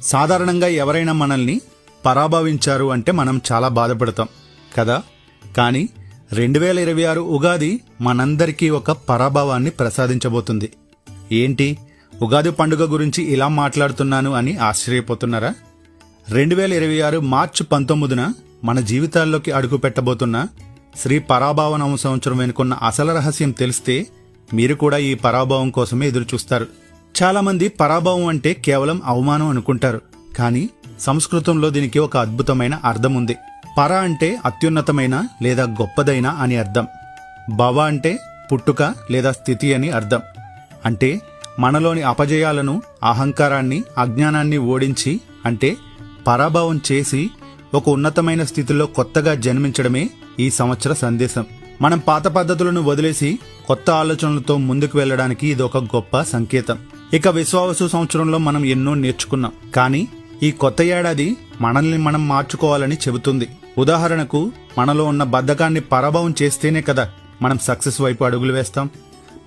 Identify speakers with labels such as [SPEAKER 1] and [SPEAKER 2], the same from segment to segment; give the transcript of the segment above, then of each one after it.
[SPEAKER 1] సాధారణంగా ఎవరైనా మనల్ని పరాభవించారు అంటే మనం చాలా బాధపడతాం కదా. కానీ 2026 ఉగాది మనందరికీ ఒక పరాభవాన్ని ప్రసాదించబోతుంది. ఏంటి, ఉగాది పండుగ గురించి ఇలా మాట్లాడుతున్నాను అని ఆశ్చర్యపోతున్నారా? 2026 మార్చి 19న మన జీవితాల్లోకి అడుగు పెట్టబోతున్న శ్రీ పరాభవ సంవత్సరం వెనుకున్న అసలు రహస్యం తెలిస్తే మీరు కూడా ఈ పరాభవం కోసమే ఎదురుచూస్తారు. చాలామంది పరాభవం అంటే కేవలం అవమానం అనుకుంటారు. కానీ సంస్కృతంలో దీనికి ఒక అద్భుతమైన అర్థం ఉంది. పర అంటే అత్యున్నతమైన లేదా గొప్పదైన అని అర్థం. భవ అంటే పుట్టుక లేదా స్థితి అని అర్థం. అంటే మనలోని అపజయాలను, అహంకారాన్ని, అజ్ఞానాన్ని ఓడించి, అంటే పరాభవం చేసి ఒక ఉన్నతమైన స్థితిలో కొత్తగా జన్మించడమే ఈ సంవత్సర సందేశం. మనం పాత పద్ధతులను వదిలేసి కొత్త ఆలోచనలతో ముందుకు వెళ్లడానికి ఇది ఒక గొప్ప సంకేతం. ఇక విశ్వావసు సంవత్సరంలో మనం ఎన్నో నేర్చుకున్నాం. కానీ ఈ కొత్త ఏడాది మనల్ని మనం మార్చుకోవాలని చెబుతుంది. ఉదాహరణకు, మనలో ఉన్న బద్ధకాన్ని పరాభవం చేస్తేనే కదా మనం సక్సెస్ వైపు అడుగులు వేస్తాం.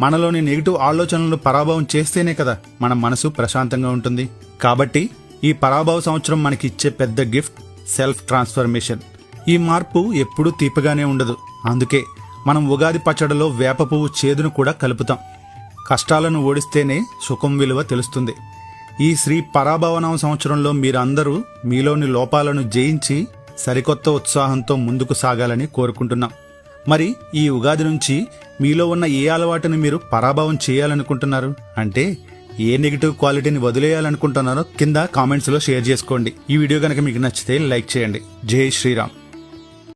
[SPEAKER 1] మనలోని నెగిటివ్ ఆలోచనలను పరాభవం చేస్తేనే కదా మన మనసు ప్రశాంతంగా ఉంటుంది. కాబట్టి ఈ పరాభవ సంవత్సరం మనకి ఇచ్చే పెద్ద గిఫ్ట్ సెల్ఫ్ ట్రాన్స్ఫర్మేషన్. ఈ మార్పు ఎప్పుడూ తీపిగానే ఉండదు. అందుకే మనం ఉగాది పచ్చడిలో వేప పువ్వు చేదును కూడా కలుపుతాం. కష్టాలను ఓడిస్తేనే సుఖం విలువ తెలుస్తుంది. ఈ శ్రీ పరాభవ సంవత్సరంలో మీరందరూ మీలోని లోపాలను జయించి సరికొత్త ఉత్సాహంతో ముందుకు సాగాలని కోరుకుంటున్నాం. మరి ఈ ఉగాది నుంచి మీలో ఉన్న ఏ అలవాటుని మీరు పరాభవం చేయాలనుకుంటున్నారు? అంటే ఏ నెగిటివ్ క్వాలిటీని వదిలేయాలనుకుంటున్నారో కింద కామెంట్స్లో షేర్ చేసుకోండి. ఈ వీడియో కనుక మీకు నచ్చితే లైక్ చేయండి. జై శ్రీరామ్.